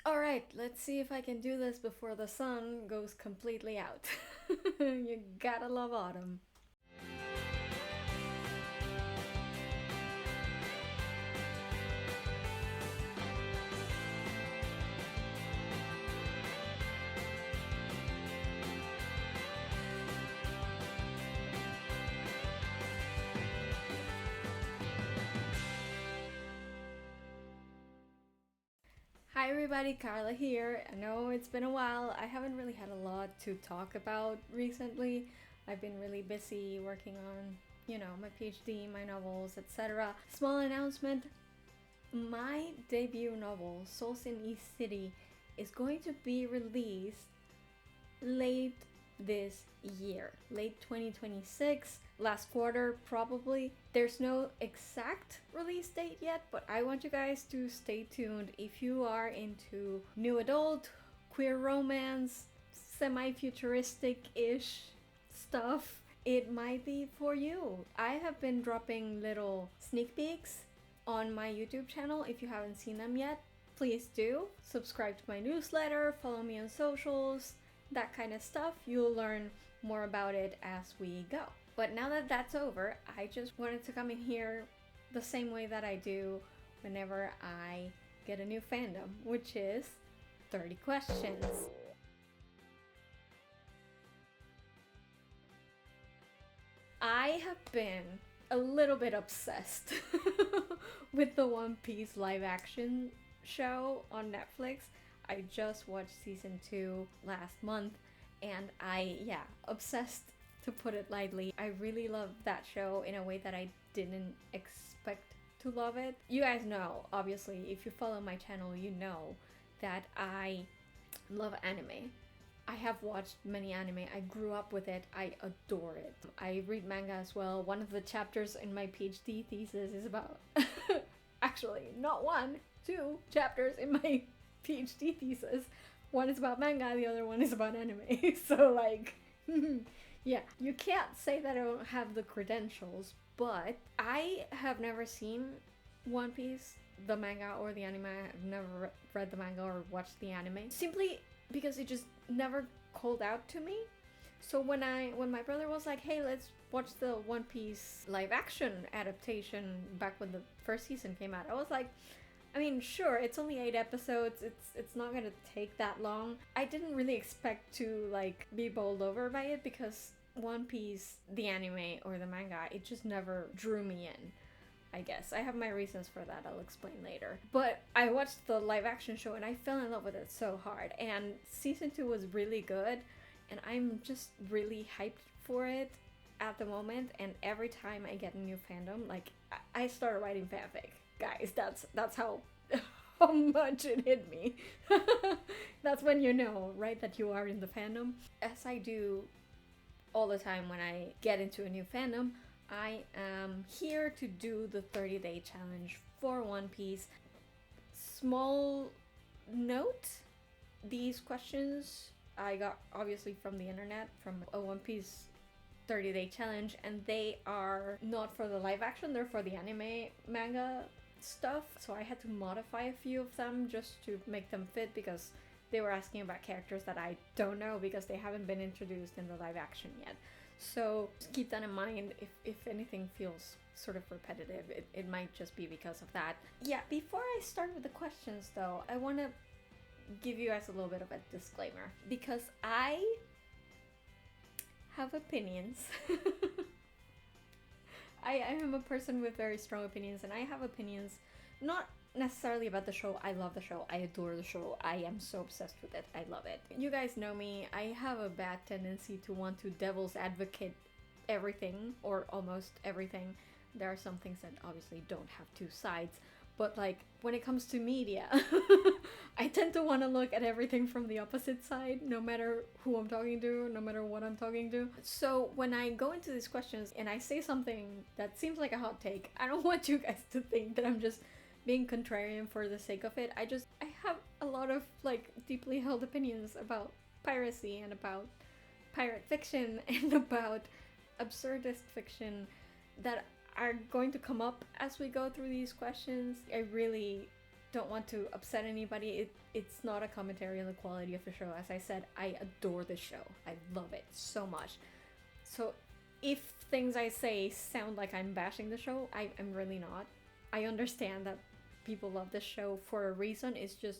Alright, let's see if I can do this before the sun goes completely out. You gotta love autumn. Hi everybody, Carla here. I know it's been a while. I haven't really had a lot to talk about recently. I've been really busy working on, my PhD, my novels, etc. Small announcement, my debut novel, Souls in East City, is going to be released late this year, late 2026, last quarter probably. There's no exact release date yet, but I want you guys to stay tuned. If you are into new adult, queer romance, semi-futuristic-ish stuff, it might be for you. I have been dropping little sneak peeks on my YouTube channel. If you haven't seen them yet, please do. Subscribe to my newsletter, follow me on socials, that kind of stuff. You'll learn more about it as we go. But now that that's over, I just wanted to come in here the same way that I do whenever I get a new fandom, which is 30 questions. I have been a little bit obsessed with the One Piece live action show on Netflix. I just watched season 2 last month and obsessed, to put it lightly. I really love that show in a way that I didn't expect to love it. You guys know, obviously, if you follow my channel, you know that I love anime. I have watched many anime. I grew up with it. I adore it. I read manga as well. One of the chapters in my PhD thesis is about actually, not one, 2 chapters in my PhD thesis. One is about manga, the other one is about anime. So like, yeah, you can't say that I don't have the credentials, but I have never seen One Piece, the manga or the anime. I've never read the manga or watched the anime, simply because it just never called out to me. So when my brother was like, hey, let's watch the One Piece live action adaptation back when the first season came out, I was like, I mean, sure, it's only 8 episodes, it's not gonna take that long. I didn't really expect to like be bowled over by it because One Piece, the anime or the manga, it just never drew me in. I guess I have my reasons for that, I'll explain later. But I watched the live action show and I fell in love with it so hard, and season 2 was really good and I'm just really hyped for it at the moment. And every time I get a new fandom, like I started writing fanfic. Guys, that's how much it hit me. That's when you know, right, that you are in the fandom. As I do all the time when I get into a new fandom, I am here to do the 30-day challenge for One Piece. Small note, these questions I got obviously from the internet, from a One Piece 30-day challenge, and they are not for the live action, they're for the anime manga stuff. So I had to modify a few of them just to make them fit, because they were asking about characters that I don't know because they haven't been introduced in the live action yet. So just keep that in mind. If anything feels sort of repetitive, it might just be because of that. Yeah, before I start with the questions though, I want to give you guys a little bit of a disclaimer, because I have opinions. I am a person with very strong opinions, and I have opinions not necessarily about the show. I love the show. I adore the show. I am so obsessed with it. I love it. You guys know me. I have a bad tendency to want to devil's advocate everything, or almost everything. There are some things that obviously don't have two sides, but like when it comes to media, I tend to want to look at everything from the opposite side, no matter who I'm talking to, no matter what I'm talking to. So when I go into these questions and I say something that seems like a hot take, I don't want you guys to think that I'm just being contrarian for the sake of it. I have a lot of like deeply held opinions about piracy and about pirate fiction and about absurdist fiction that are going to come up as we go through these questions. I really don't want to upset anybody. It's not a commentary on the quality of the show. As I said, I adore the show. I love it so much. So if things I say sound like I'm bashing the show, I'm really not. I understand that people love this show for a reason. It's just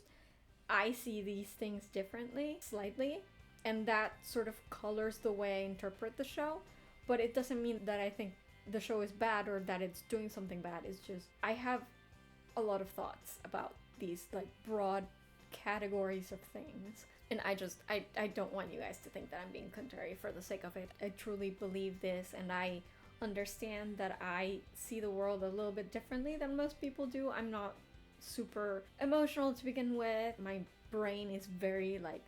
I see these things differently, slightly, and that sort of colors the way I interpret the show. But it doesn't mean that I think the show is bad or that it's doing something bad. It's just I have a lot of thoughts about these like broad categories of things, and I don't want you guys to think that I'm being contrary for the sake of it. I truly believe this, and I understand that I see the world a little bit differently than most people do. I'm not super emotional to begin with. My brain is very like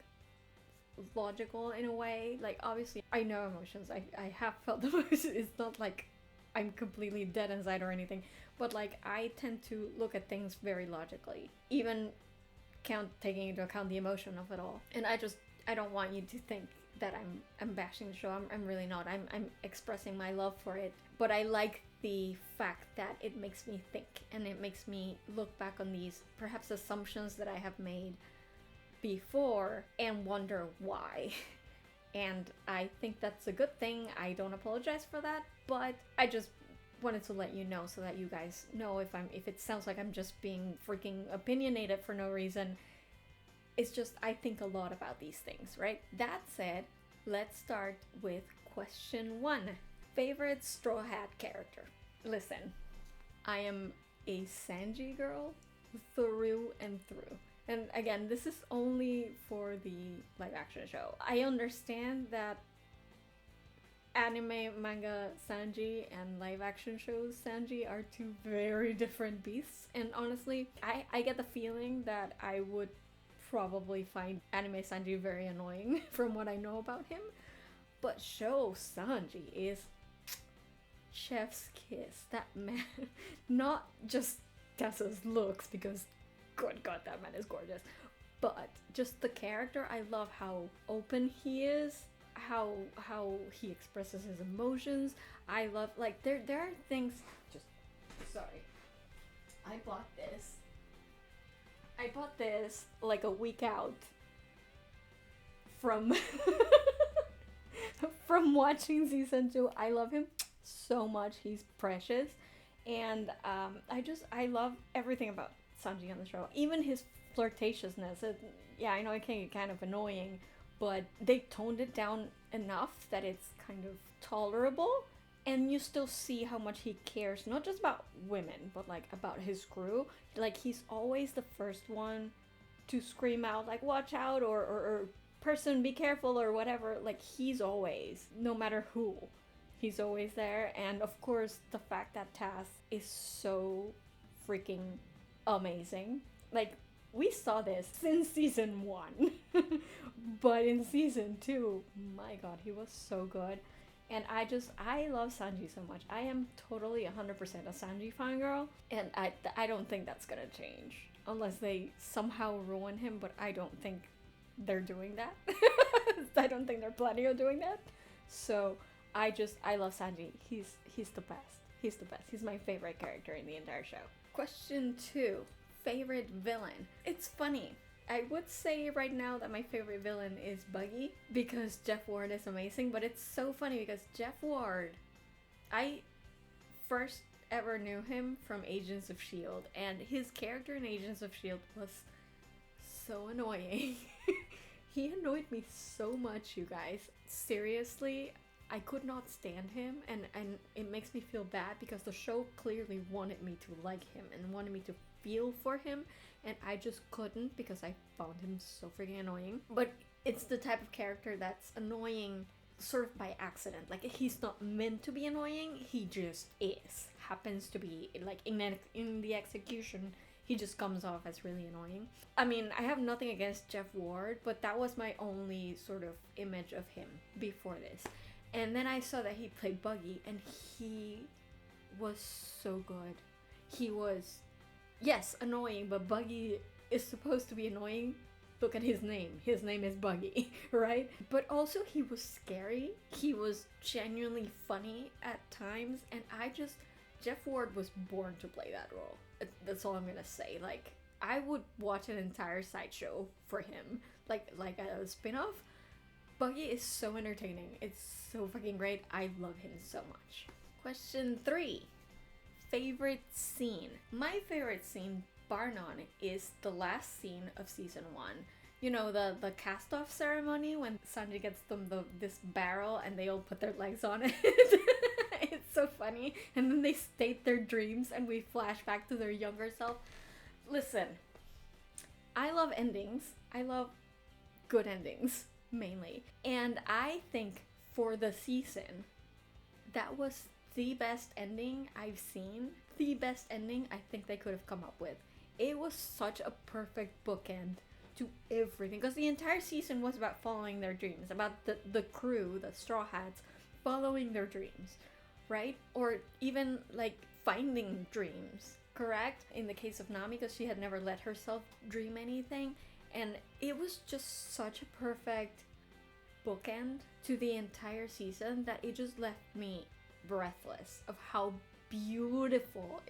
logical in a way. Like obviously I know emotions. I have felt emotions. It's not like I'm completely dead inside or anything, but like I tend to look at things very logically, even taking into account the emotion of it all. And I don't want you to think that I'm bashing the show. I'm really not. I'm expressing my love for it, but I like the fact that it makes me think, and it makes me look back on these perhaps assumptions that I have made before and wonder why. And I think that's a good thing. I don't apologize for that, but I just wanted to let you know so that you guys know if it sounds like I'm just being freaking opinionated for no reason. It's just I think a lot about these things, right? That said, let's start with question 1. Favorite Straw Hat character. Listen, I am a Sanji girl through and through. And again, this is only for the live action show. I understand that anime, manga Sanji and live action shows Sanji are two very different beasts. And honestly, I get the feeling that I would probably find anime Sanji very annoying from what I know about him. But show Sanji is chef's kiss. That man, not just Tessa's looks, because good god, that man is gorgeous, but just the character. I love how open he is, how he expresses his emotions. I love, like, there are things. Just sorry, I bought this like a week out from from watching season 2. I love him so much. He's precious. And I love everything about Sanji on the show. Even his flirtatiousness. Yeah, I know it can get kind of annoying, but they toned it down enough that it's kind of tolerable. And you still see how much he cares, not just about women, but like about his crew. Like, he's always the first one to scream out, like, watch out, or person, be careful, or whatever. Like, he's always, no matter who, he's always there. And of course, the fact that Taz is so freaking amazing. Like, we saw this since season 1. But in season 2, my god, he was so good. And I love Sanji so much. I am totally 100% a Sanji fangirl. And I don't think that's gonna change. Unless they somehow ruin him, but I don't think they're doing that. I don't think they're planning on doing that. So I love Sanji. He's the best. He's the best. He's my favorite character in the entire show. Question 2. Favorite villain. It's funny. I would say right now that my favorite villain is Buggy, because Jeff Ward is amazing, but it's so funny because Jeff Ward, I first ever knew him from Agents of S.H.I.E.L.D., and his character in Agents of S.H.I.E.L.D. was so annoying. He annoyed me so much, you guys. Seriously, I could not stand him, and it makes me feel bad because the show clearly wanted me to like him and wanted me to feel for him, and I just couldn't because I found him so freaking annoying. But it's the type of character that's annoying sort of by accident. Like, he's not meant to be annoying, he just is. Happens to be, like, in the execution, he just comes off as really annoying. I mean, I have nothing against Jeff Ward, but that was my only sort of image of him before this. And then I saw that he played Buggy, and he was so good. He was, yes, annoying, but Buggy is supposed to be annoying. Look at his name. His name is Buggy, right? But also he was scary. He was genuinely funny at times, and Jeff Ward was born to play that role. That's all I'm gonna say. Like, I would watch an entire sideshow for him, like a spin-off. Buggy is so entertaining. It's so fucking great. I love him so much. Question 3. Favorite scene. My favorite scene, bar none, is the last scene of season 1. You know, the cast-off ceremony when Sanji gets them this barrel and they all put their legs on it. It's so funny. And then they state their dreams and we flash back to their younger self. Listen, I love endings. I love good endings, mainly. And I think for the season, that was the best ending I've seen. The best ending I think they could have come up with. It was such a perfect bookend to everything. Because the entire season was about following their dreams. About the crew, the Straw Hats, following their dreams. Right? Or even, like, finding dreams. Correct? In the case of Nami, because she had never let herself dream anything. And it was just such a perfect bookend to the entire season that it just left me breathless of how beautiful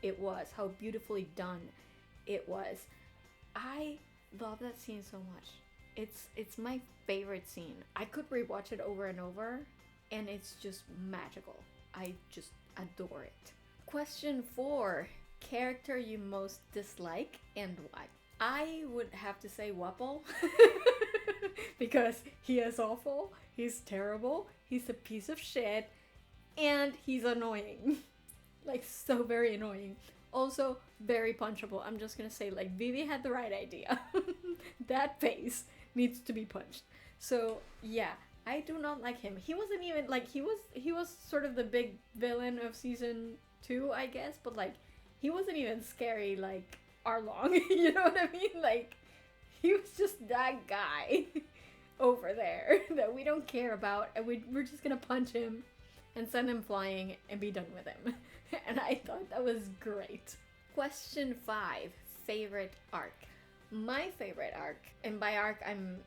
it was, how beautifully done it was. I love that scene so much. It's my favorite scene. I could rewatch it over and over, and it's just magical. I just adore it. Question 4. Character you most dislike and why? I would have to say Wapol. Because he is awful, he's terrible, he's a piece of shit, and he's annoying. Like, so very annoying. Also, very punchable. I'm just gonna say, like, Vivi had the right idea. That face needs to be punched. So, yeah, I do not like him. He wasn't even, like, he was sort of the big villain of season 2, I guess, but, like, he wasn't even scary like Arlong. You know what I mean? Like, he was just that guy over there that we don't care about, and we're just gonna punch him and send him flying and be done with him. And I thought that was great. Question 5. Favorite arc. My favorite arc, and by arc I'm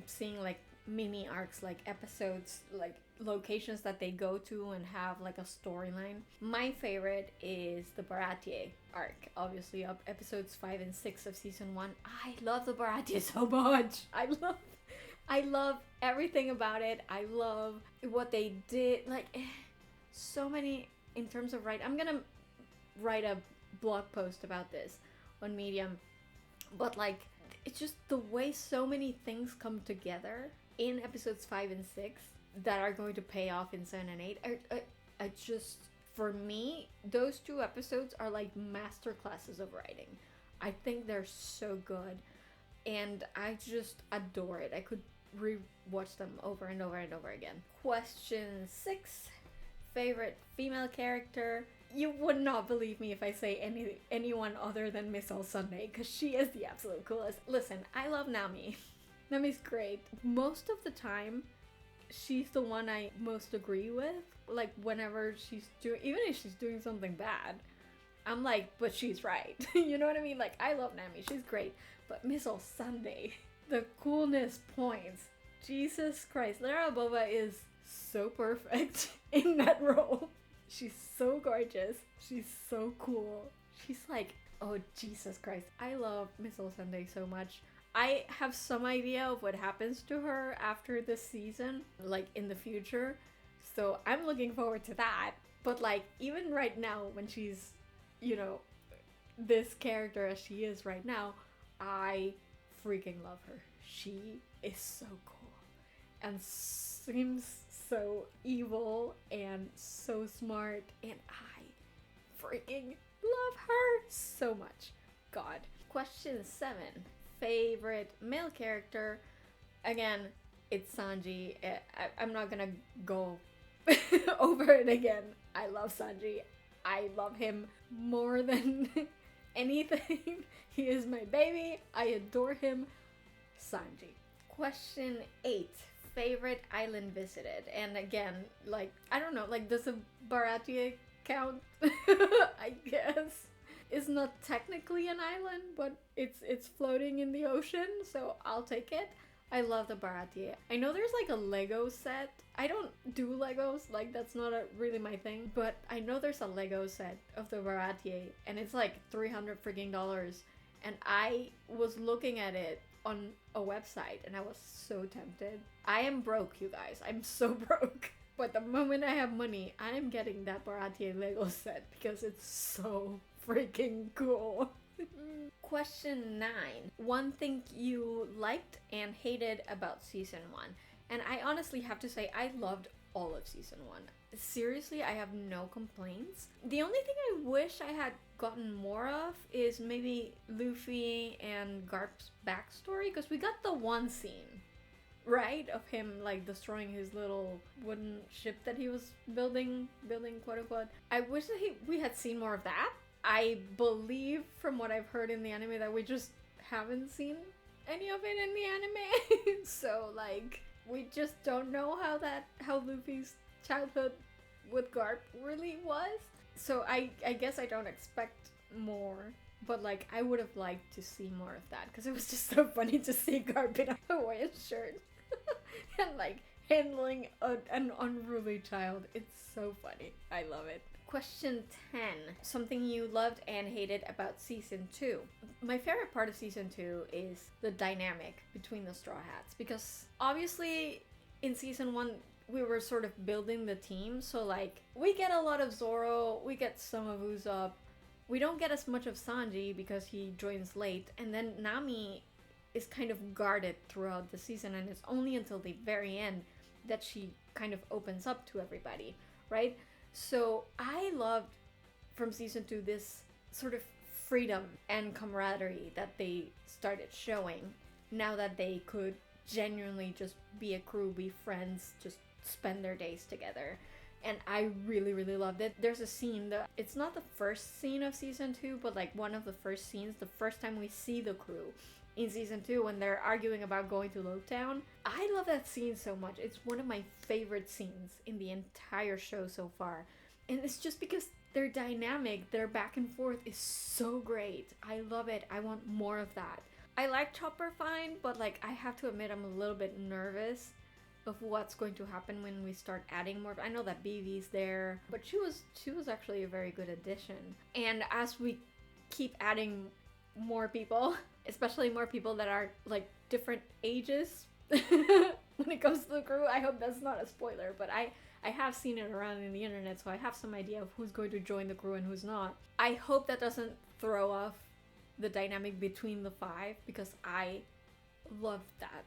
seeing like mini arcs, like episodes, like locations that they go to and have like a storyline. My favorite is the Baratie arc, obviously up episodes 5 and 6 of season 1. I love the Baratie so much. I love everything about it. I love what they did. Like, so many in terms of writing. I'm gonna write a blog post about this on Medium. But, like, it's just the way so many things come together in episodes 5 and 6 that are going to pay off in 7 and 8. I just, for me, those 2 episodes are like master classes of writing. I think they're so good. And I just adore it. I could re-watch them over and over and over again. Question 6. Favorite female character. You would not believe me if I say anyone other than Miss All Sunday, because she is the absolute coolest. Listen, I love Nami. Nami's great. Most of the time, she's the one I most agree with. Like, whenever she's doing, even if she's doing something bad, I'm like, but she's right. You know what I mean? Like, I love Nami. She's great. But Miss All Sunday, the coolness points. Jesus Christ. Lara Bova is so perfect in that role. She's so gorgeous. She's so cool. She's like, oh, Jesus Christ. I love Miss All Sunday so much. I have some idea of what happens to her after this season, like in the future. So I'm looking forward to that. But like, even right now, when she's, you know, this character as she is right now, I freaking love her. She is so cool and seems so evil and so smart, and I freaking love her so much. God. Question 7. Favorite male character. Again, it's Sanji. I'm not gonna go over it again. I love Sanji. I love him more than anything. He is my baby. I adore him. Sanji. Question 8. Favorite island visited. And again, like, I don't know, like, does a Baratie count? I guess. It's not technically an island, but it's floating in the ocean, so I'll take it. I love the Baratie. I know there's like a Lego set. I don't do Legos, like that's not really my thing, but I know there's a Lego set of the Baratie, and it's like $300 freaking dollars. and I was looking at it on a website and I was so tempted. I am broke, you guys. I'm so broke. But the moment I have money, I am getting that Baratie Lego set because it's so freaking cool. Question 9. One thing you liked and hated about season 1. And I honestly have to say I loved all of season 1. Seriously, I have no complaints. The only thing I wish I had gotten more of is maybe Luffy and Garp's backstory, because we got the one scene, right, of him like destroying his little wooden ship that he was building quote unquote. I wish that we had seen more of that. I believe from what I've heard in the anime that we just haven't seen any of it in the anime. So like we just don't know how Luffy's childhood with Garp really was. So I guess I don't expect more, but like I would have liked to see more of that because it was just so funny to see Garp in a Hawaiian shirt and like handling an unruly child. It's so funny. I love it. Question 10. Something you loved and hated about season 2. My favorite part of season 2 is the dynamic between the Straw Hats, because obviously in season 1 we were sort of building the team, so like we get a lot of Zoro, we get some of Usopp, we don't get as much of Sanji because he joins late, and then Nami is kind of guarded throughout the season, and it's only until the very end that she kind of opens up to everybody, right? So I loved from season 2 this sort of freedom and camaraderie that they started showing now that they could genuinely just be a crew, be friends, just spend their days together. And I really, really loved it. There's a scene that it's not the first scene of season 2, but like one of the first scenes, the first time we see the crew in season 2 when they're arguing about going to Lopetown. I love that scene so much. It's one of my favorite scenes in the entire show so far. And it's just because their dynamic, their back and forth is so great. I love it. I want more of that. I like Chopper fine, but like I have to admit I'm a little bit nervous of what's going to happen when we start adding more. I know that BV's there, but she was actually a very good addition. And as we keep adding more people, especially more people that are like different ages when it comes to the crew, I hope that's not a spoiler, but I have seen it around in the internet, so I have some idea of who's going to join the crew and who's not. I hope that doesn't throw off the dynamic between the 5, because I love that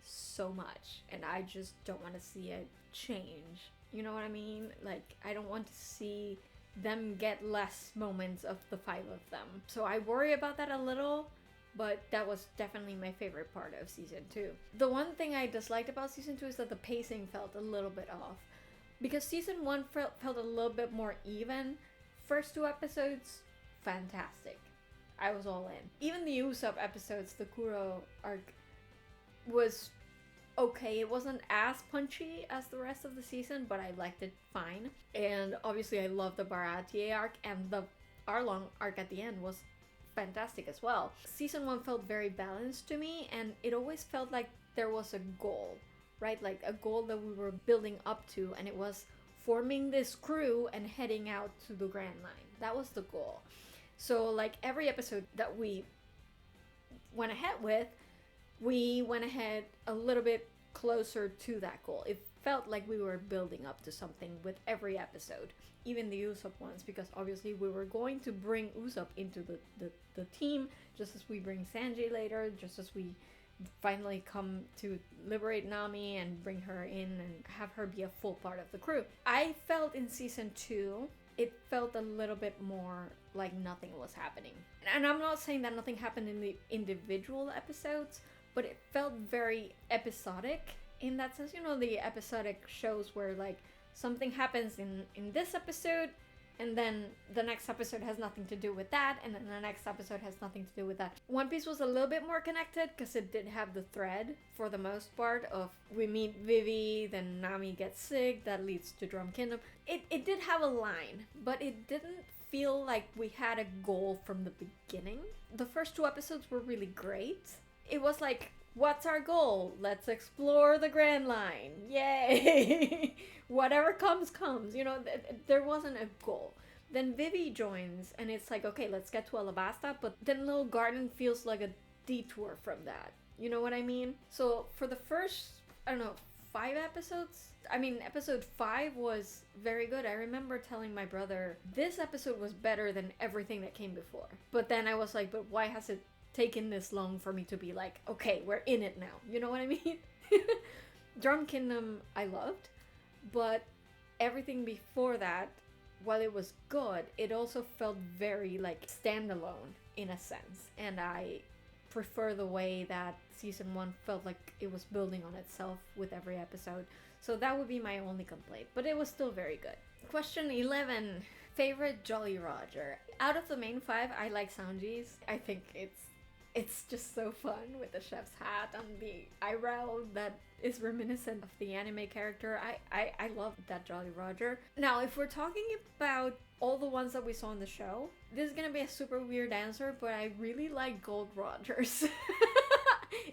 so much and I just don't want to see it change. You know what I mean? Like I don't want to see them get less moments of the 5 of them. So I worry about that a little, but that was definitely my favorite part of season 2. The one thing I disliked about season 2 is that the pacing felt a little bit off, because season 1 felt a little bit more even. First 2 episodes, fantastic. I was all in. Even the Usopp episodes, the Kuro arc, was okay. It wasn't as punchy as the rest of the season, but I liked it fine. And obviously I love the Baratie arc, and the Arlong arc at the end was fantastic as well. Season 1 felt very balanced to me, and it always felt like there was a goal, right? Like a goal that we were building up to, and it was forming this crew and heading out to the Grand Line. That was the goal. So like every episode that we went ahead with, we went ahead a little bit closer to that goal. It felt like we were building up to something with every episode, even the Usopp ones, because obviously we were going to bring Usopp into the team, just as we bring Sanji later, just as we finally come to liberate Nami and bring her in and have her be a full part of the crew. I felt in season 2, it felt a little bit more like nothing was happening. And I'm not saying that nothing happened in the individual episodes, but it felt very episodic in that sense. You know, the episodic shows where like something happens in this episode, and then the next episode has nothing to do with that, and then the next episode has nothing to do with that. One Piece was a little bit more connected because it did have the thread, for the most part, of we meet Vivi, then Nami gets sick, that leads to Drum Kingdom. It did have a line, but it didn't feel like we had a goal from the beginning. The first 2 episodes were really great. It was like, what's our goal? Let's explore the Grand Line. Yay! Whatever comes, comes. You know, there wasn't a goal. Then Vivi joins, and it's like, okay, let's get to Alabasta, but then Little Garden feels like a detour from that. You know what I mean? So for the first, I don't know, 5 episodes? I mean, episode 5 was very good. I remember telling my brother, this episode was better than everything that came before. But then I was like, but why has it taken this long for me to be like, okay, we're in it now? You know what I mean? Drum Kingdom I loved, but everything before that, while it was good, it also felt very like standalone in a sense. And I prefer the way that season 1 felt like it was building on itself with every episode. So that would be my only complaint, but it was still very good. Question 11. Favorite Jolly Roger. Out of the main 5, I like Sanji's. I think it's just so fun with the chef's hat and the eyebrow that is reminiscent of the anime character. I love that Jolly Roger. Now, if we're talking about all the ones that we saw in the show, this is gonna be a super weird answer, but I really like Gold Rogers.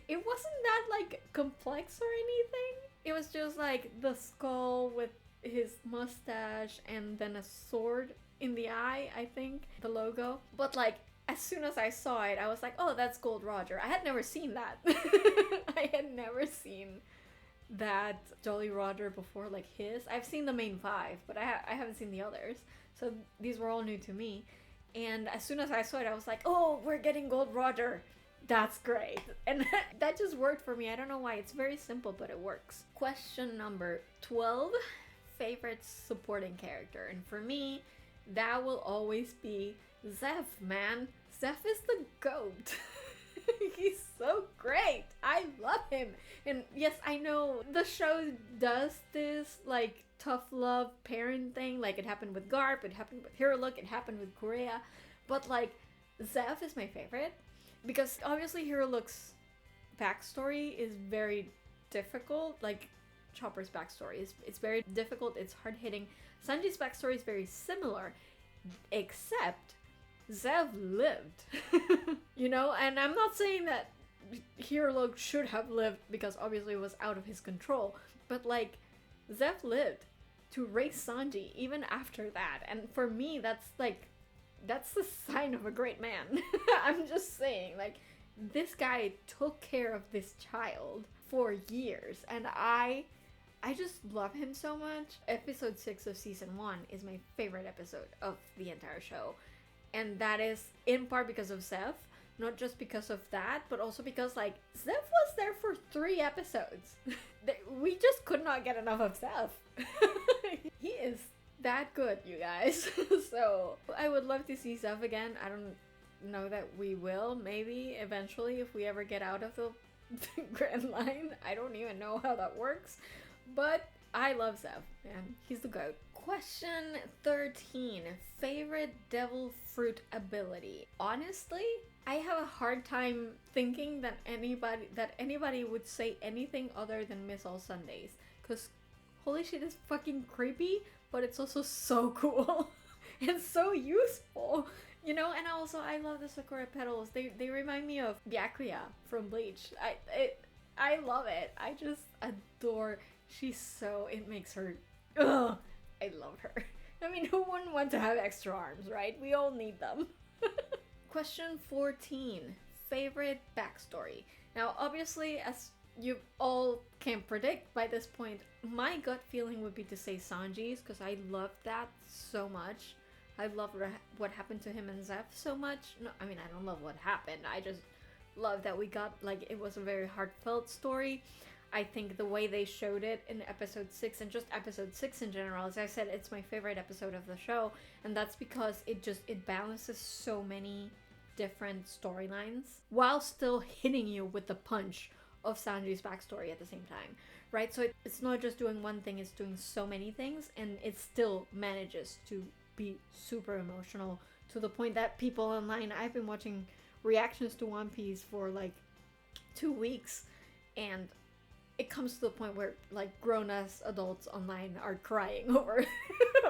It wasn't that like complex or anything. It was just like the skull with his mustache and then a sword in the eye, I think, the logo. But like, as soon as I saw it, I was like, oh, that's Gold Roger. I had never seen that. I had never seen that Jolly Roger before, like his. I've seen the main 5, but I haven't seen the others. So these were all new to me. And as soon as I saw it, I was like, oh, we're getting Gold Roger. That's great. And that just worked for me. I don't know why. It's very simple, but it works. Question number 12. Favorite supporting character. And for me, that will always be Zeph, man. Zeph is the GOAT. He's so great. I love him. And yes, I know the show does this like tough love parent thing. Like it happened with Garp, it happened with Hiruluk, it happened with Korea. But like Zeph is my favorite because obviously Hiruluk's backstory is very difficult. Like Chopper's backstory is it's very difficult. It's hard hitting. Sanji's backstory is very similar, except Zev lived. You know, and I'm not saying that Hiruluk should have lived because obviously it was out of his control, but like Zev lived to raise Sanji even after that, and for me that's the sign of a great man. I'm just saying, like, this guy took care of this child for years, and I just love him so much. Episode 6 of season 1 is my favorite episode of the entire show. And that is in part because of Zeph, not just because of that, but also because, like, Zeph was there for 3 episodes. We just could not get enough of Zeph. He is that good, you guys. So, I would love to see Zeph again. I don't know that we will, maybe, eventually, if we ever get out of the Grand Line. I don't even know how that works. But I love Zeph, man. He's the GOAT. Question 13. Favorite devil fruit ability. Honestly, I have a hard time thinking that anybody would say anything other than Miss All Sundays. Because holy shit, it's fucking creepy, but it's also so cool. and so useful. You know, and also I love the Sakura petals. They remind me of Byakuya from Bleach. I love it. I just adore. It makes her. Ugh. I love her. I mean, who wouldn't want to have extra arms, right? We all need them. Question 14. Favorite backstory. Now, obviously, as you all can predict by this point, my gut feeling would be to say Sanji's, because I love that so much. I love what happened to him and Zeph so much. No, I mean, I don't love what happened. I just love that we got, like, it was a very heartfelt story. I think the way they showed it in episode 6 and just episode 6 in general, as I said, it's my favorite episode of the show, and that's because it balances so many different storylines while still hitting you with the punch of Sanji's backstory at the same time, right? So it's not just doing one thing, it's doing so many things, and it still manages to be super emotional to the point that people online, I've been watching reactions to One Piece for like 2 weeks, and it comes to the point where like grown-ass adults online are crying over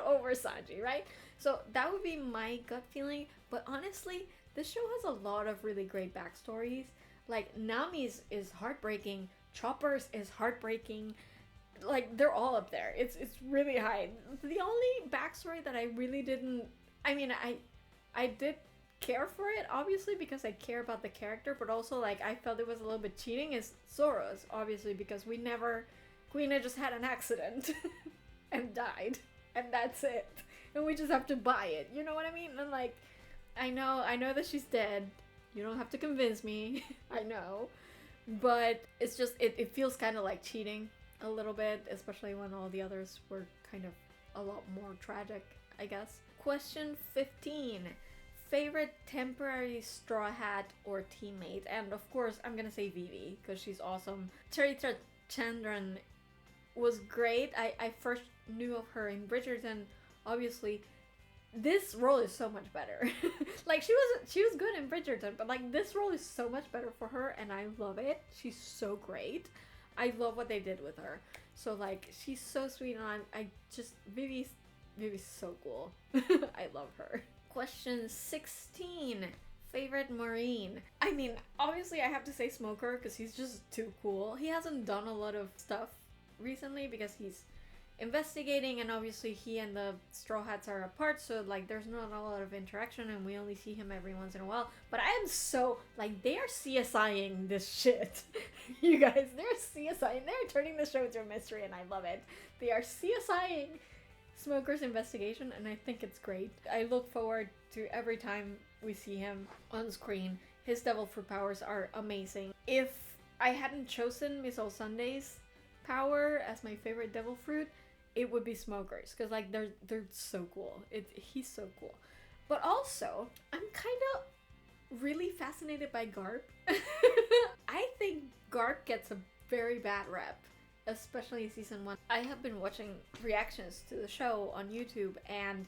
over Sanji, right? So that would be my gut feeling. But honestly, this show has a lot of really great backstories. Like Nami's is heartbreaking, Chopper's is heartbreaking. Like they're all up there. It's really high. The only backstory that I really didn't I mean, I did care for it, obviously, because I care about the character, but also, like, I felt it was a little bit cheating is Zoro's, obviously, because Quina just had an accident and died, and that's it. And we just have to buy it, you know what I mean? And, like, I know that she's dead. You don't have to convince me. I know. But it's just, it feels kind of like cheating a little bit, especially when all the others were kind of a lot more tragic, I guess. Question 15. Favorite temporary Straw Hat or teammate? And of course, I'm gonna say Vivi, because she's awesome. Charitra Chandran was great. I first knew of her in Bridgerton, obviously. This role is so much better. Like, she was good in Bridgerton, but like this role is so much better for her, and I love it. She's so great. I love what they did with her. So like, she's so sweet, and I just Vivi's so cool. I love her. Question 16. Favorite Marine? I mean, obviously I have to say Smoker, because he's just too cool. He hasn't done a lot of stuff recently because he's investigating, and obviously he and the Straw Hats are apart, so like there's not a lot of interaction, and we only see him every once in a while. But I am so, like, they are CSIing this shit. You guys, they're CSIing, they're turning the show into a mystery, and I love it. They are CSIing Smoker's investigation, and I think it's great. I look forward to every time we see him on screen. His devil fruit powers are amazing. If I hadn't chosen Miss All Sunday's power as my favorite devil fruit, it would be Smoker's, because like they're so cool. He's so cool. But also, I'm kind of really fascinated by Garp. I think Garp gets a very bad rep, especially in season 1. I have been watching reactions to the show on YouTube, and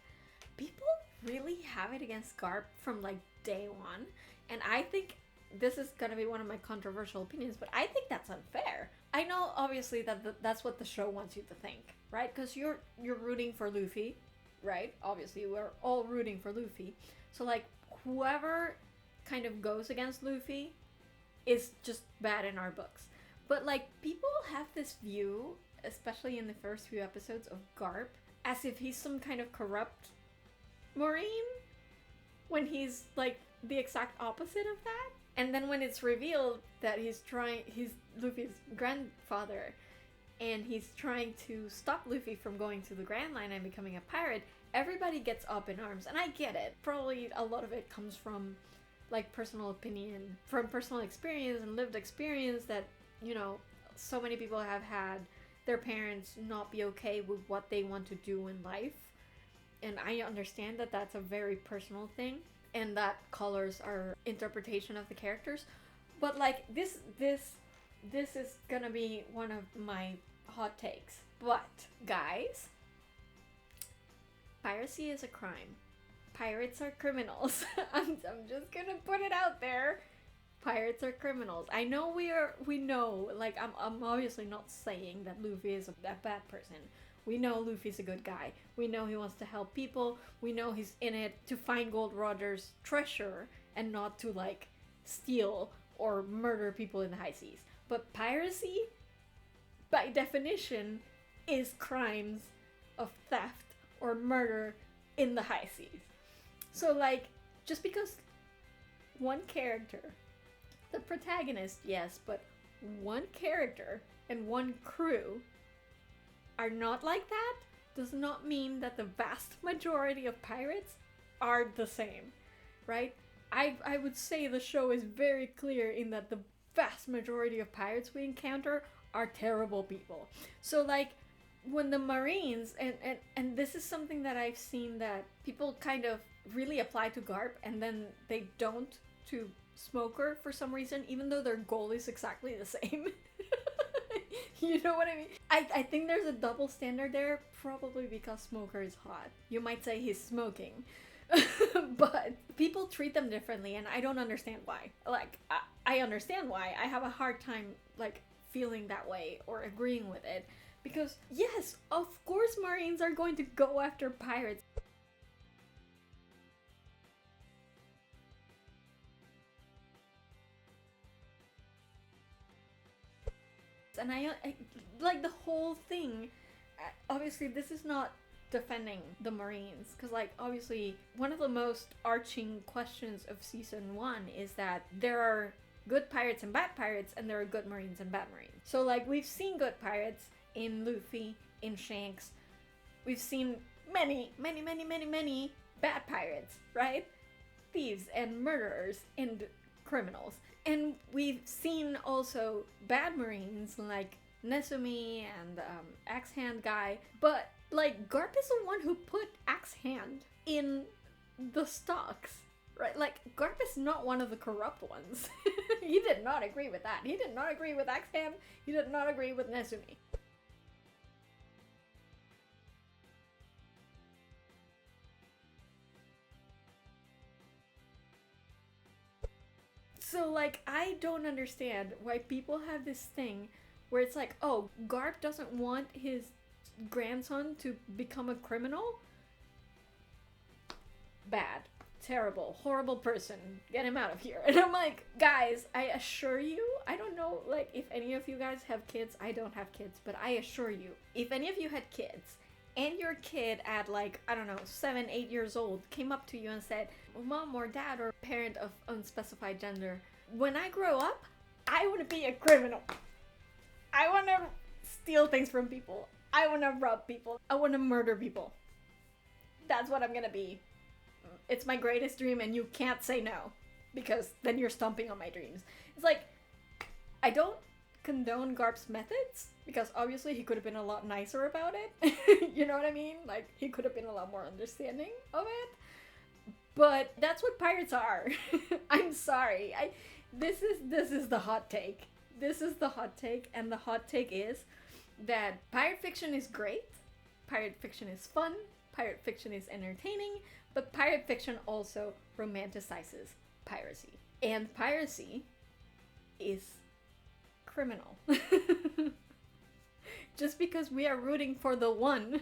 people really have it against Garp from like day one. And I think this is gonna be one of my controversial opinions, but I think that's unfair. I know, obviously, that that's what the show wants you to think, right? Because you're rooting for Luffy, right? Obviously, we're all rooting for Luffy. So, like, whoever kind of goes against Luffy is just bad in our books. But, like, people have this view, especially in the first few episodes, of Garp as if he's some kind of corrupt Marine, when he's, like, the exact opposite of that. And then when it's revealed that he's Luffy's grandfather, and he's trying to stop Luffy from going to the Grand Line and becoming a pirate, everybody gets up in arms. And I get it. Probably a lot of it comes from, like, personal opinion, from personal experience and lived experience that, you know, so many people have had their parents not be okay with what they want to do in life. And I understand that that's a very personal thing, and that colors our interpretation of the characters. But like, this is gonna be one of my hot takes. But guys, piracy is a crime. Pirates are criminals. I'm just gonna put it out there. Pirates are criminals. I know we know, like, I'm obviously not saying that Luffy is a bad person. We know Luffy's a good guy. We know he wants to help people. We know he's in it to find Gold Roger's treasure and not to, like, steal or murder people in the high seas. But piracy, by definition, is crimes of theft or murder in the high seas. So, like, just because one character, the protagonist, yes, but one character and one crew are not like that, does not mean that the vast majority of pirates are the same, right? I would say the show is very clear in that the vast majority of pirates we encounter are terrible people. So, like, when the Marines, and this is something that I've seen that people kind of really apply to Garp, and then they don't to Smoker for some reason, even though their goal is exactly the same. You know what I mean? I think there's a double standard there, probably because Smoker is hot. You might say he's smoking. But people treat them differently, and I don't understand why. Like, I understand why. I have a hard time, like, feeling that way or agreeing with it. Because, yes, of course Marines are going to go after pirates. And I like the whole thing. Obviously, this is not defending the Marines, because like obviously one of the most arching questions of season 1 is that there are good pirates and bad pirates, and there are good Marines and bad Marines. So like we've seen good pirates in Luffy, in Shanks. We've seen many bad pirates, right? Thieves and murderers and criminals. And we've seen also bad Marines like Nesumi and Axe Hand guy, but like Garp is the one who put Axe Hand in the stocks, right? Like Garp is not one of the corrupt ones. He did not agree with that. He did not agree with Axe Hand. He did not agree with Nesumi. So like I don't understand why people have this thing where it's like, oh, Garp doesn't want his grandson to become a criminal? Bad. Terrible. Horrible person. Get him out of here. And I'm like, guys, I assure you, I don't know, like, if any of you guys have kids. I don't have kids, but I assure you, if any of you had kids, and your kid at like, I don't know, 7, 8 years old came up to you and said, Mom or Dad or parent of unspecified gender, when I grow up, I want to be a criminal. I want to steal things from people. I want to rob people. I want to murder people. That's what I'm gonna be. It's my greatest dream and you can't say no, because then you're stomping on my dreams. It's like, I don't condone Garp's methods, because obviously he could have been a lot nicer about it. You know what I mean? Like, he could have been a lot more understanding of it. But that's what pirates are. I'm sorry. This is the hot take. This is the hot take, and the hot take is that pirate fiction is great, pirate fiction is fun, pirate fiction is entertaining, but pirate fiction also romanticizes piracy. And piracy is criminal. Just because we are rooting for the one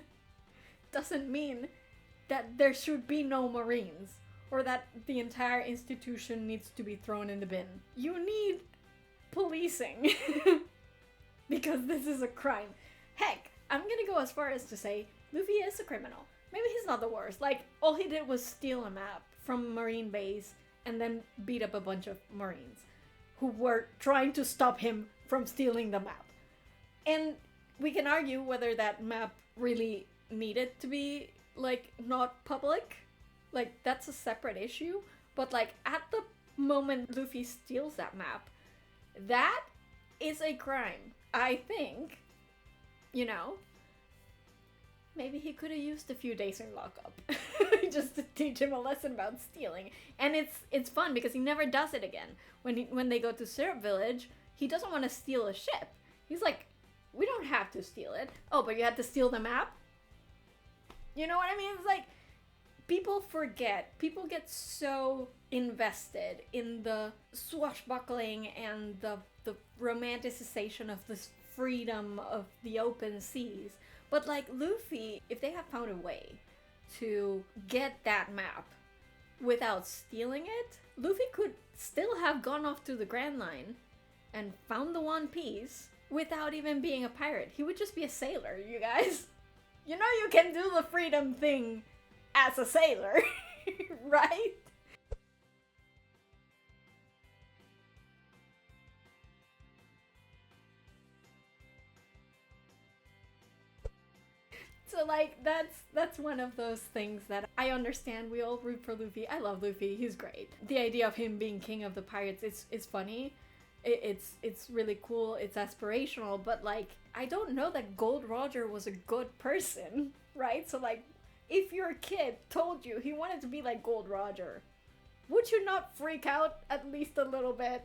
doesn't mean that there should be no Marines, or that the entire institution needs to be thrown in the bin. You need policing. Because this is a crime. Heck, I'm gonna go as far as to say Luffy is a criminal. Maybe he's not the worst. Like, all he did was steal a map from a Marine base and then beat up a bunch of Marines who were trying to stop him from stealing the map. And we can argue whether that map really needed to be, like, not public. Like, that's a separate issue. But, like, at the moment Luffy steals that map, that is a crime. I think, you know, maybe he could have used a few days in lockup just to teach him a lesson about stealing. And it's fun because he never does it again. When they go to Syrup Village, he doesn't want to steal a ship. He's like, we don't have to steal it. Oh, but you had to steal the map? You know what I mean? It's like, people forget. People get so invested in the swashbuckling and the romanticization of this freedom of the open seas. But like Luffy, if they have found a way to get that map without stealing it, Luffy could still have gone off to the Grand Line and found the One Piece without even being a pirate. He would just be a sailor, you guys. You know you can do the freedom thing as a sailor, right? So like that's one of those things that I understand. We all root for Luffy. I love Luffy. He's great. The idea of him being king of the pirates is funny. It's really cool. It's aspirational. But like, I don't know that Gold Roger was a good person, right? So like, if your kid told you he wanted to be like Gold Roger, would you not freak out at least a little bit?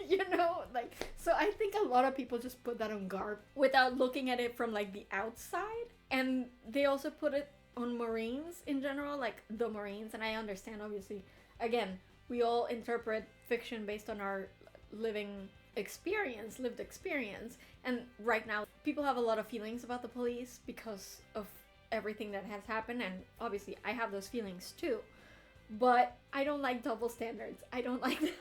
You know, like, so I think a lot of people just put that on Garp without looking at it from like the outside. And they also put it on Marines in general, like the Marines. And I understand, obviously, again, we all interpret fiction based on our lived experience. And right now, people have a lot of feelings about the police because of everything that has happened. And obviously, I have those feelings too. But I don't like double standards. I don't like that.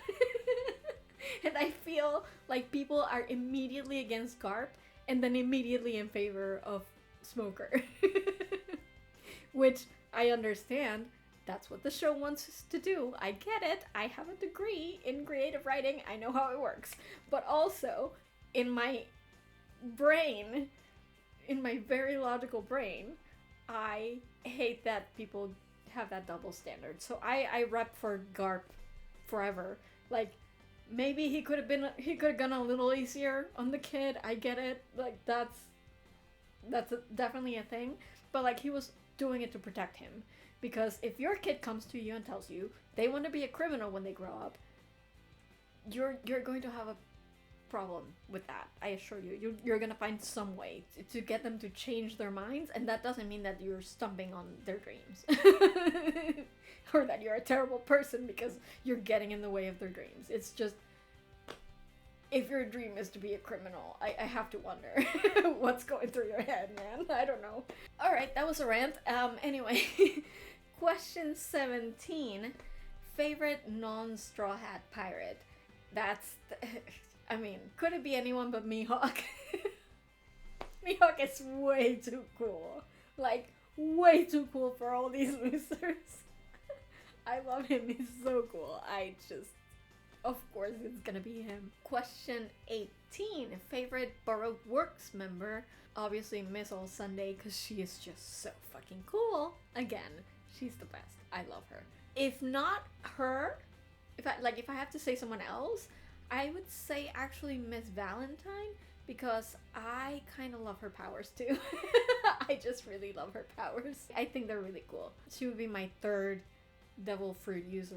And I feel like people are immediately against Garp and then immediately in favor of Smoker. Which I understand. That's what the show wants us to do. I get it. I have a degree in creative writing. I know how it works. But also, in my brain, in my very logical brain, I hate that people have that double standard. So I rep for Garp forever. Like, maybe he could have gone a little easier on the kid. I get it. Like, that's definitely a thing. But like, he was doing it to protect him. Because if your kid comes to you and tells you they want to be a criminal when they grow up, you're going to have a problem with that. I assure you. You're going to find some way to get them to change their minds, and that doesn't mean that you're stumping on their dreams. Or that you're a terrible person because you're getting in the way of their dreams. It's just, if your dream is to be a criminal, I have to wonder what's going through your head, man. I don't know. Alright, that was a rant. Anyway, question 17. Favorite non-Straw Hat pirate? That's, I mean, could it be anyone but Mihawk? Mihawk is way too cool. Like, way too cool for all these losers. I love him, he's so cool. Of course it's gonna be him. Question 18. Favorite Baroque Works member? Obviously Miss All Sunday, because she is just so fucking cool. Again, she's the best. I love her. If not her, if I have to say someone else, I would say actually Miss Valentine, because I kind of love her powers too. I just really love her powers. I think they're really cool. She would be my third devil fruit user.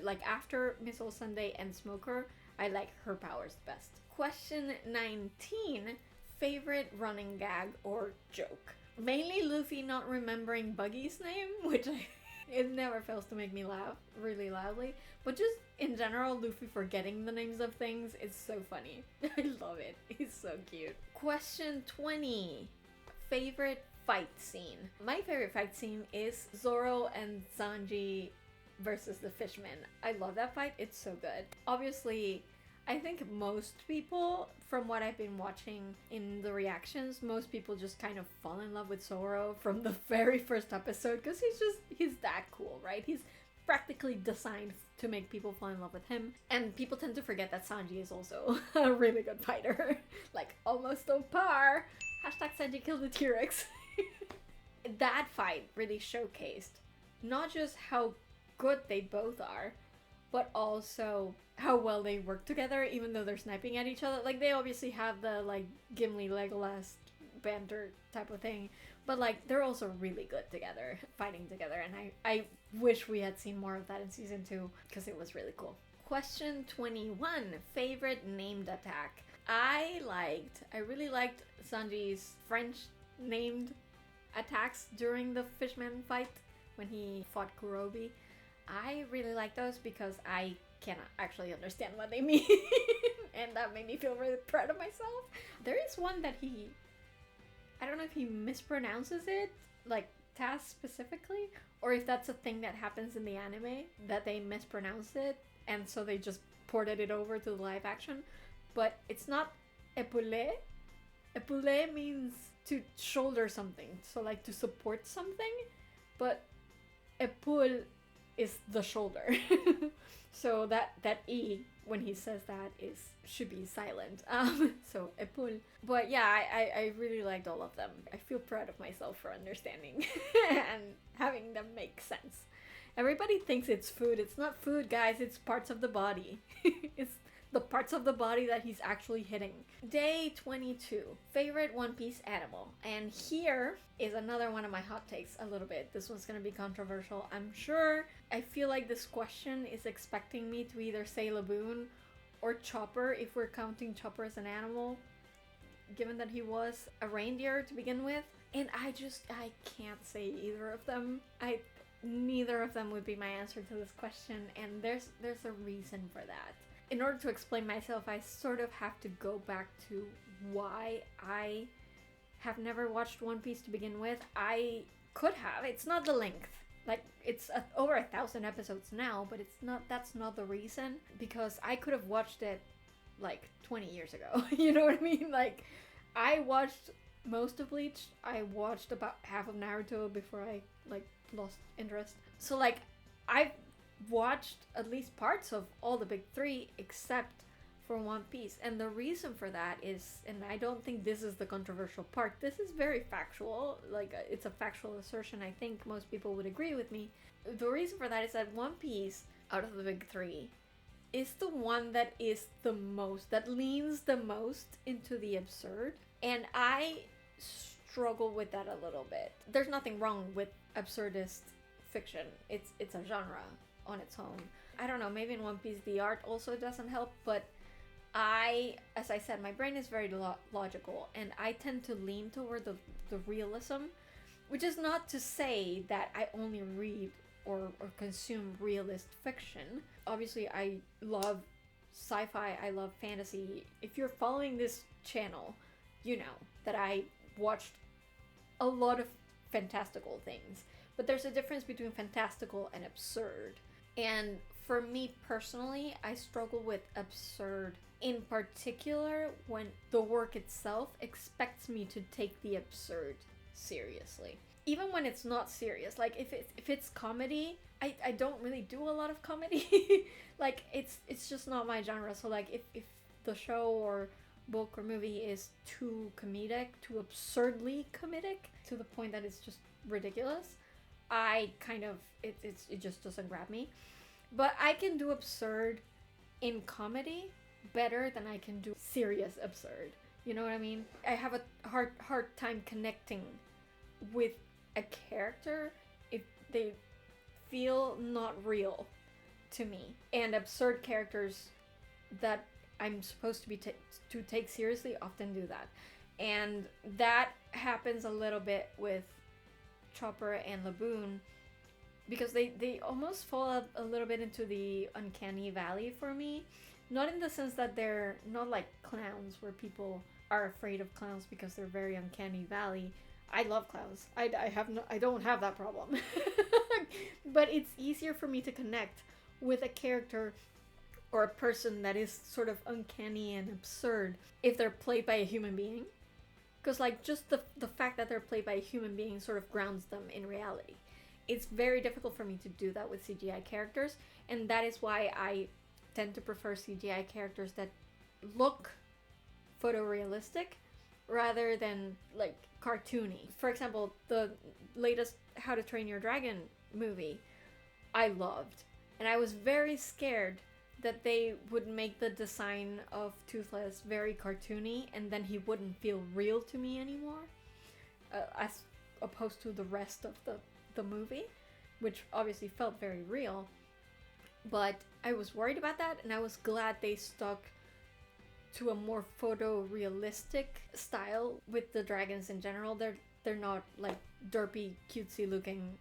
Like after Miss All Sunday and Smoker, I like her powers the best. Question 19. Favorite running gag or joke? Mainly Luffy not remembering Buggy's name, which it never fails to make me laugh really loudly. But just in general, Luffy forgetting the names of things is so funny. I love it. He's so cute. Question 20. Favorite fight scene? My favorite fight scene is Zoro and Sanji versus the Fishmen. I love that fight. It's so good. Obviously, I think most people, from what I've been watching in the reactions, most people just kind of fall in love with Zoro from the very first episode because he's that cool, right? He's practically designed to make people fall in love with him. And people tend to forget that Sanji is also a really good fighter. Like, almost on par. Hashtag Sanji killed the T-Rex. That fight really showcased not just how good they both are, but also how well they work together, even though they're sniping at each other. Like, they obviously have the, like, Gimli Legolas banter type of thing, but, like, they're also really good together, fighting together, and I wish we had seen more of that in season 2, because it was really cool. Question 21. Favorite named attack? I really liked Sanji's French named attacks during the Fishman fight when he fought Kurobi. I really like those because I cannot actually understand what they mean. And that made me feel really proud of myself. There is one that I don't know if he mispronounces it, like Taz specifically, or if that's a thing that happens in the anime, that they mispronounced it, and so they just ported it over to the live action. But it's not épaulé. Épaulé means to shoulder something, so like to support something, but épaule is the shoulder. So that E, when he says that, should be silent. So épaule. But yeah, I really liked all of them. I feel proud of myself for understanding and having them make sense. Everybody thinks it's food. It's not food, guys. It's parts of the body. It's the parts of the body that he's actually hitting. Day 22. Favorite One Piece animal. And here is another one of my hot takes a little bit. This one's gonna be controversial, I'm sure. I feel like this question is expecting me to either say Laboon or Chopper, if we're counting Chopper as an animal, given that he was a reindeer to begin with. And I can't say either of them. Neither of them would be my answer to this question, and there's a reason for that. In order to explain myself, I sort of have to go back to why I have never watched One Piece to begin with. I could have. It's not the length. Like, it's over 1,000 episodes now, but that's not the reason. Because I could have watched it, like, 20 years ago. You know what I mean? Like, I watched most of Bleach. I watched about half of Naruto before I like lost interest. So like I've watched at least parts of all the big three except for One Piece. And the reason for that is, and I don't think this is the controversial part, this is very factual, like it's a factual assertion, I think most people would agree with me. The reason for that is that One Piece, out of the big three, is the one that is the most, that leans the most into the absurd. And I struggle with that a little bit. There's nothing wrong with absurdist fiction. It's a genre on its own. I don't know, maybe in One Piece the art also doesn't help, but as I said, my brain is very logical, and I tend to lean toward the realism, which is not to say that I only read or consume realist fiction. Obviously, I love sci-fi, I love fantasy. If you're following this channel, you know that I watched a lot of fantastical things. But there's a difference between fantastical and absurd. And for me personally, I struggle with absurd in particular when the work itself expects me to take the absurd seriously. Even when it's not serious, like if it's comedy, I don't really do a lot of comedy. Like it's just not my genre. So like if the show or book or movie is too comedic, too absurdly comedic, to the point that it's just ridiculous, I kind of it just doesn't grab me. But I can do absurd in comedy better than I can do serious absurd. You know what I mean? I have a hard time connecting with a character if they feel not real to me. And absurd characters that I'm supposed to be to take seriously often do that. And that happens a little bit with Chopper and Laboon, because they almost fall a little bit into the uncanny valley for me. Not in the sense that they're not like clowns, where people are afraid of clowns because they're very uncanny valley. I love clowns. I don't have that problem. But it's easier for me to connect with a character or a person that is sort of uncanny and absurd if they're played by a human being. Because like just the fact that they're played by a human being sort of grounds them in reality. It's very difficult for me to do that with CGI characters, and that is why I tend to prefer CGI characters that look photorealistic rather than like cartoony. For example, the latest How to Train Your Dragon movie I loved, and I was very scared that they would make the design of Toothless very cartoony and then he wouldn't feel real to me anymore, as opposed to the rest of the movie, which obviously felt very real. But I was worried about that, and I was glad they stuck to a more photorealistic style with the dragons in general. They're not like derpy, cutesy looking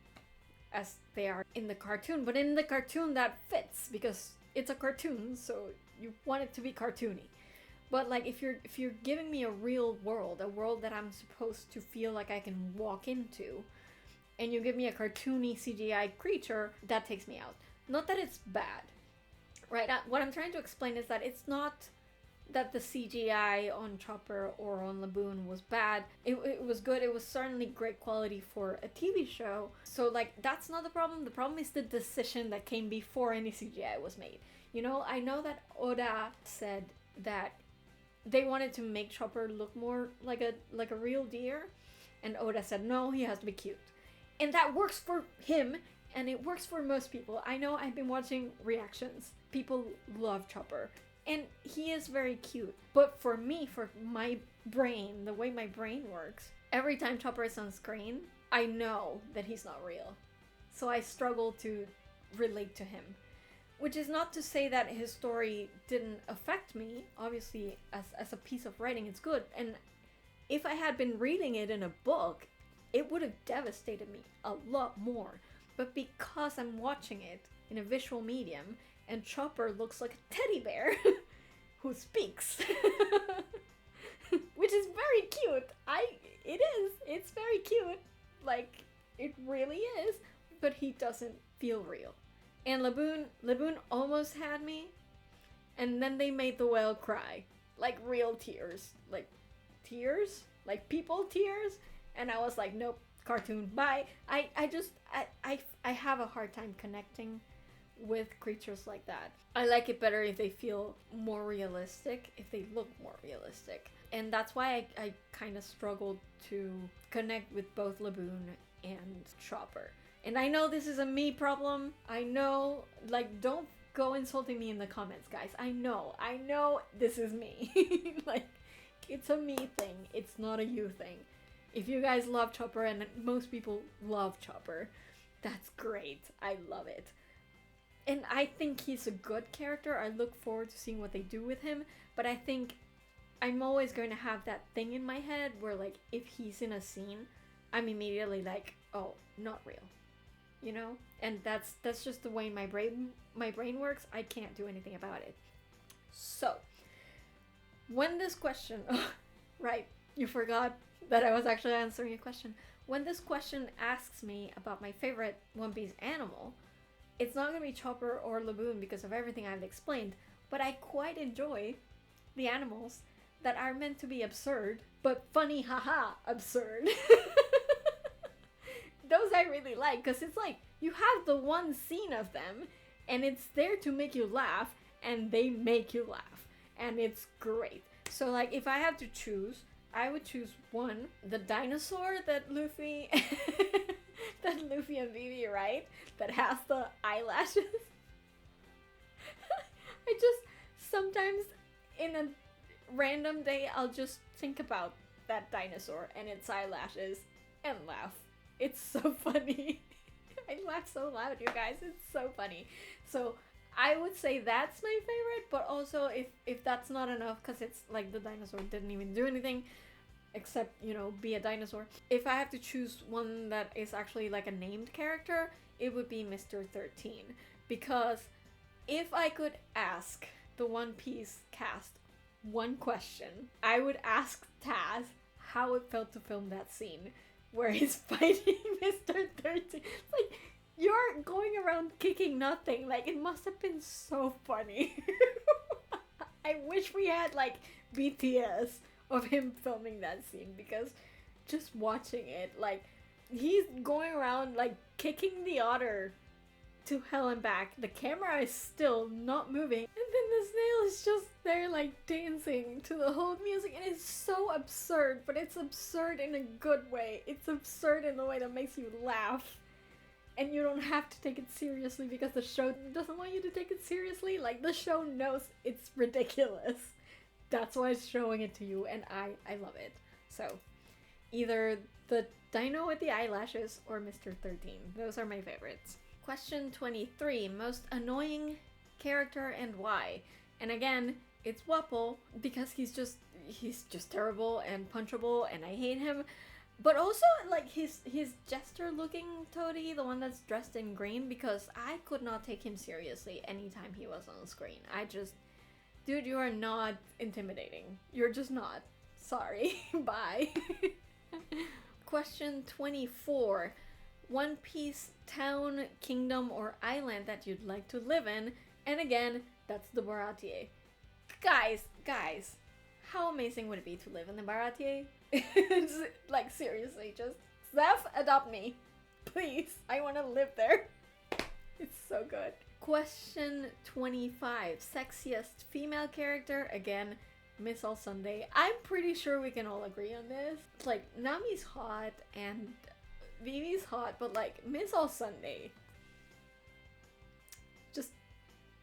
as they are in the cartoon, but in the cartoon that fits because it's a cartoon, so you want it to be cartoony. But like if you're giving me a real world, a world that I'm supposed to feel like I can walk into, and you give me a cartoony CGI creature, that takes me out. Not that it's bad, right? What I'm trying to explain is that it's not that the CGI on Chopper or on Laboon was bad. It was good. It was certainly great quality for a TV show. So like that's not the problem. The problem is the decision that came before any CGI was made. You know, I know that Oda said that they wanted to make Chopper look more like a real deer, and Oda said no, he has to be cute. And that works for him, and it works for most people. I know, I've been watching reactions. People love Chopper, and he is very cute. But for me, for my brain, the way my brain works, every time Chopper is on screen, I know that he's not real. So I struggle to relate to him. Which is not to say that his story didn't affect me. Obviously, as a piece of writing, it's good. And if I had been reading it in a book, it would have devastated me a lot more. But because I'm watching it in a visual medium, and Chopper looks like a teddy bear who speaks, which is very cute. It's very cute. Like, it really is. But he doesn't feel real. And Laboon almost had me, and then they made the whale cry. Like real tears. Like tears, like people tears, and I was like, nope, cartoon, bye. I have a hard time connecting with creatures like that. I like it better if they feel more realistic, if they look more realistic. And that's why I kind of struggled to connect with both Laboon and Chopper. And I know this is a me problem. I know, like, don't go insulting me in the comments, guys. I know this is me. Like, it's a me thing. It's not a you thing. If you guys love Chopper, and most people love Chopper, that's great. I love it. And I think he's a good character. I look forward to seeing what they do with him. But I think I'm always going to have that thing in my head where, like, if he's in a scene, I'm immediately like, oh, not real. You know? And that's just the way my brain works. I can't do anything about it. So, when this question... right, you forgot that I was actually answering a question. When this question asks me about my favorite One Piece animal, it's not going to be Chopper or Laboon because of everything I've explained, but I quite enjoy the animals that are meant to be absurd, but funny, haha, absurd. Those I really like, because it's like, you have the one scene of them, and it's there to make you laugh, and they make you laugh, and it's great. So, like, if I have to choose, I would choose one, the dinosaur that Luffy and Vivi ride, that has the eyelashes. I just, sometimes in a random day, I'll just think about that dinosaur and its eyelashes and laugh. It's so funny. I laugh so loud, you guys. It's so funny. So I would say that's my favorite, but also if that's not enough, because it's like the dinosaur didn't even do anything except, you know, be a dinosaur. If I have to choose one that is actually like a named character, it would be Mr. 13. Because if I could ask the One Piece cast one question, I would ask Taz how it felt to film that scene where he's fighting Mr. 13. It's like, you're going around kicking nothing. Like, it must have been so funny. I wish we had, like, BTS of him filming that scene, because just watching it, like, he's going around, like, kicking the otter to hell and back. The camera is still not moving, and then the snail is just there, like, dancing to the whole music, and it's so absurd, but it's absurd in a good way. It's absurd in a way that makes you laugh, and you don't have to take it seriously because the show doesn't want you to take it seriously. Like, the show knows it's ridiculous. That's why it's showing it to you, and I love it. So, either the dino with the eyelashes or Mr. 13. Those are my favorites. Question 23. Most annoying character and why? And again, it's Wapol, because he's just terrible and punchable, and I hate him. But also, like, his jester-looking toady, the one that's dressed in green, because I could not take him seriously anytime he was on screen. Dude, you are not intimidating. You're just not. Sorry. Bye. Question 24. One Piece town, kingdom, or island that you'd like to live in. And again, that's the Baratier. Guys, how amazing would it be to live in the Baratier? Like, seriously, just Zeph, adopt me. Please, I want to live there. It's so good. Question 25. Sexiest female character. Again, Miss All Sunday. I'm pretty sure we can all agree on this. Like, Nami's hot and Vivi's hot, but like, Miss All Sunday just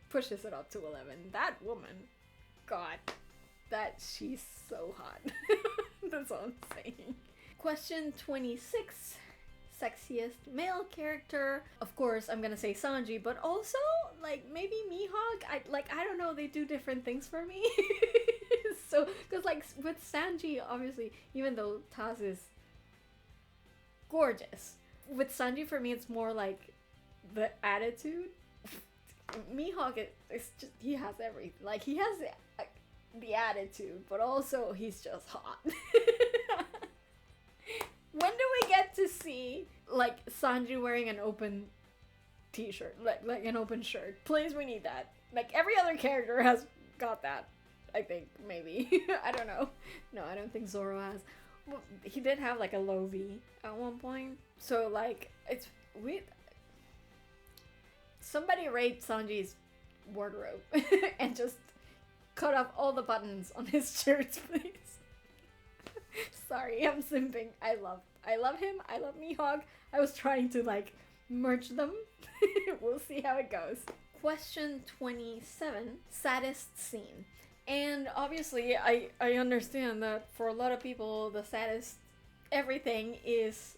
pushes it up to 11. That woman, God, she's so hot. That's all I'm saying. Question 26. Sexiest male character. Of course, I'm gonna say Sanji, but also, like, maybe Mihawk. I don't know, they do different things for me. So, because, like, with Sanji, obviously, even though Taz is gorgeous, with Sanji, for me, it's more like the attitude. Mihawk is just, he has everything. Like, he has the attitude, but also he's just hot. When do we get to see, like, Sanji wearing an open t-shirt, like an open shirt? Please, we need that. Like, every other character has got that. I think, maybe. I don't know. No, I don't think Zoro has. Well, he did have like a low V at one point. So like, it's weird. Somebody raped Sanji's wardrobe and just cut off all the buttons on his shirts, please. Sorry, I'm simping. I love him. I love Mihawk. I was trying to like merge them. We'll see how it goes. Question 27, saddest scene. And obviously I understand that for a lot of people the saddest everything is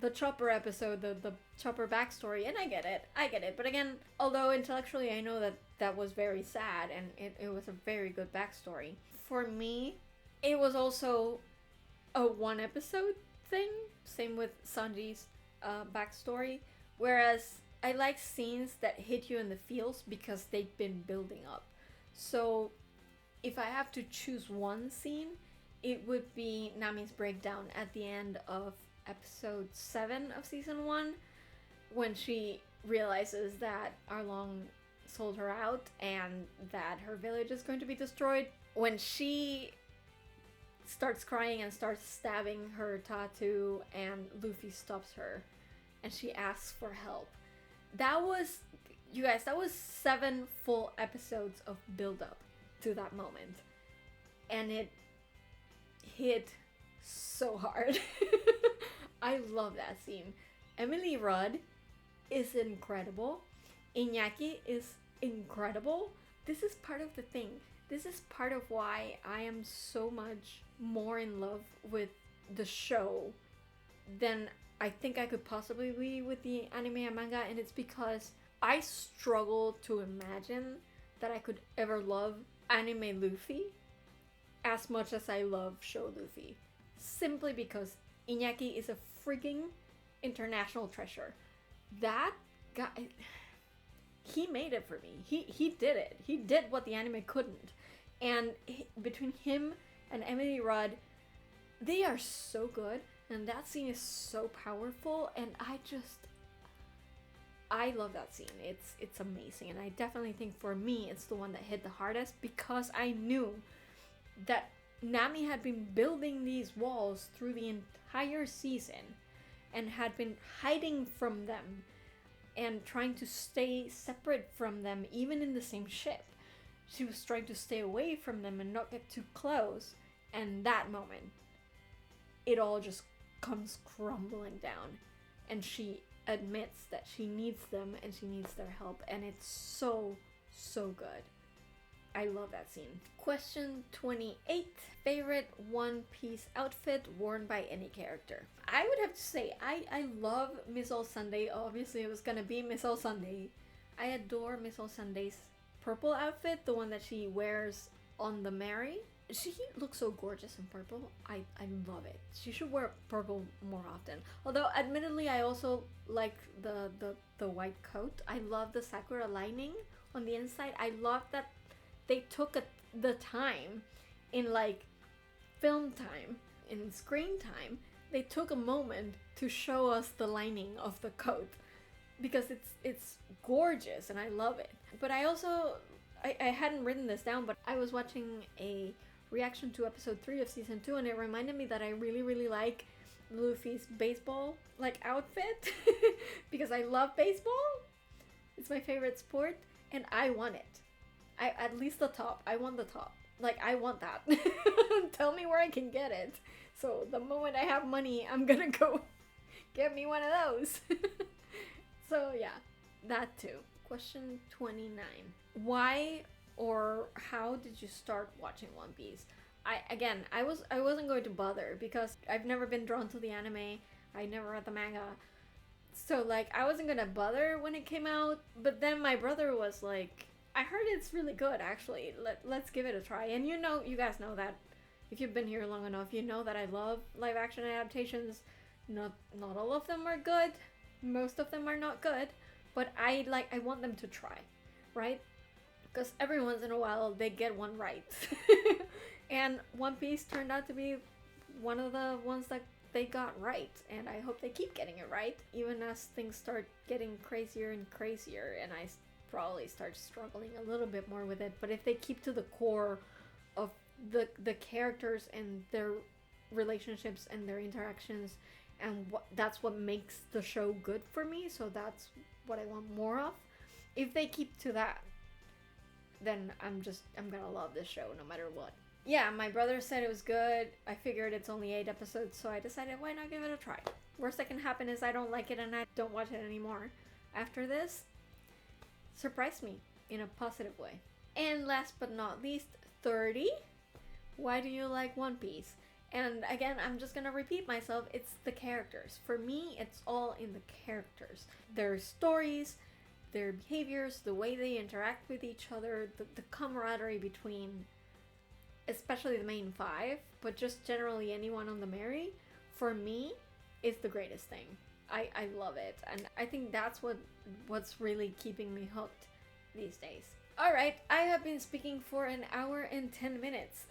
the Chopper episode, the Chopper backstory, and I get it. But again, although intellectually I know that that was very sad and it was a very good backstory, for me, it was also a one episode thing. Same with Sanji's backstory. Whereas I like scenes that hit you in the feels because they've been building up. So if I have to choose one scene, it would be Nami's breakdown at the end of episode 7 of season 1, when she realizes that Arlong sold her out and that her village is going to be destroyed. When she starts crying and starts stabbing her tattoo and Luffy stops her and she asks for help. That was, you guys, that was 7 full episodes of build up to that moment. And it hit so hard. I love that scene. Emily Rudd is incredible. Iñaki is incredible. This is part of the thing. This is part of why I am so much more in love with the show than I think I could possibly be with the anime and manga, and it's because I struggle to imagine that I could ever love anime Luffy as much as I love show Luffy. Simply because Iñaki is a freaking international treasure. That guy, he made it for me. He did it. He did what the anime couldn't. And between him and Emily Rudd, they are so good. And that scene is so powerful. And I love that scene. It's amazing. And I definitely think for me, it's the one that hit the hardest because I knew that Nami had been building these walls through the entire season and had been hiding from them and trying to stay separate from them, even in the same ship. She was trying to stay away from them and not get too close. And that moment, it all just comes crumbling down. And she admits that she needs them and she needs their help. And it's so, so good. I love that scene. Question 28. Favorite One Piece outfit worn by any character? I would have to say, I love Miss All Sunday. Obviously, it was gonna be Miss All Sunday. I adore Miss All Sunday's purple outfit, the one that she wears on the Mary. She looks so gorgeous in purple. I love it. She should wear purple more often. Although, admittedly, I also like the white coat. I love the Sakura lining on the inside. I love that they took the time in like film time, in screen time, they took a moment to show us the lining of the coat because it's gorgeous and I love it. But I also, I hadn't written this down, but I was watching a reaction to episode 3 of season 2 and it reminded me that I really like Luffy's baseball like outfit because I love baseball. It's my favorite sport and I want it. At least the top. I want the top. Like, I want that. Tell me where I can get it. So the moment I have money, I'm gonna go get me one of those. So yeah, that too. Question 29. Why or how did you start watching One Piece? I wasn't going to bother because I've never been drawn to the anime. I never read the manga. So like I wasn't gonna bother when it came out, but then my brother was like, I heard it's really good actually. Let's give it a try. And you guys know that if you've been here long enough, you know that I love live action adaptations. Not all of them are good. Most of them are not good, but I want them to try, right? Because every once in a while they get one right. And One Piece turned out to be one of the ones that they got right, and I hope they keep getting it right, even as things start getting crazier and crazier, and I probably start struggling a little bit more with it. But if they keep to the core of the characters and their relationships and their interactions, and that's what makes the show good for me. So that's what I want more of. If they keep to that, then I'm gonna love this show no matter what. Yeah, my brother said it was good. I figured it's only 8 episodes, so I decided why not give it a try. Worst that can happen is I don't like it and I don't watch it anymore. After this, surprise me in a positive way. And last but not least, 30. Why do you like One Piece? And again, I'm just gonna repeat myself. It's the characters. For me, it's all in the characters. Their stories, their behaviors, the way they interact with each other, the camaraderie between, especially the main 5, but just generally anyone on the Merry, for me, is the greatest thing. I love it, and I think that's what's really keeping me hooked these days. Alright, I have been speaking for an hour and 10 minutes.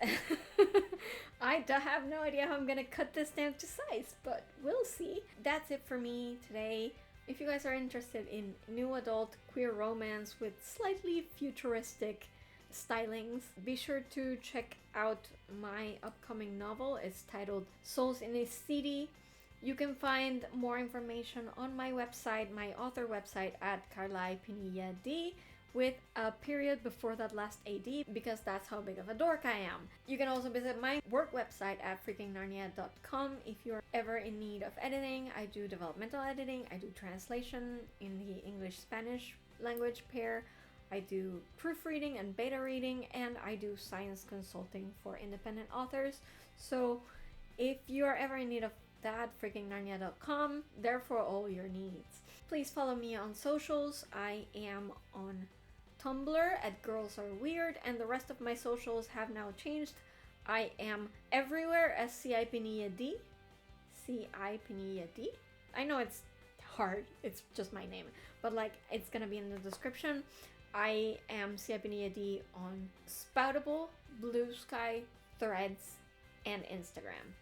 I have no idea how I'm gonna cut this down to size, but we'll see. That's it for me today. If you guys are interested in new adult queer romance with slightly futuristic stylings, be sure to check out my upcoming novel. It's titled Souls in a City. You can find more information on my website, my author website, at carla with a period before that last AD, because that's how big of a dork I am. You can also visit my work website at FreakingNarnia.com if you're ever in need of editing. I do developmental editing, I do translation in the English-Spanish language pair, I do proofreading and beta reading, and I do science consulting for independent authors. So if you are ever in need of that, FreakingNarnia.com, there for all your needs. Please follow me on socials. I am on Tumblr at Girls Are Weird, and the rest of my socials have now changed. I am everywhere as C.I. Pinilla D. C.I. Pinilla D. I know it's hard, it's just my name, but like, it's gonna be in the description. I am C.I. Pinilla D on Spoutable, Blue Sky, Threads, and Instagram.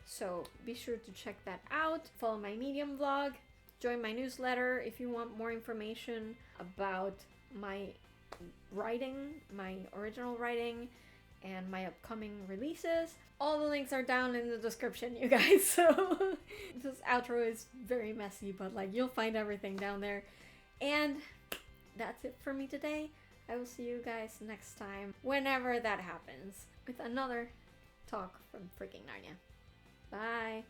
So be sure to check that out. Follow my Medium vlog. Join my newsletter if you want more information about my writing, my original writing, and my upcoming releases. All the links are down in the description, you guys. So this outro is very messy, but like, you'll find everything down there. And that's it for me today. I will see you guys next time, whenever that happens, with another talk from Freaking Narnia. Bye!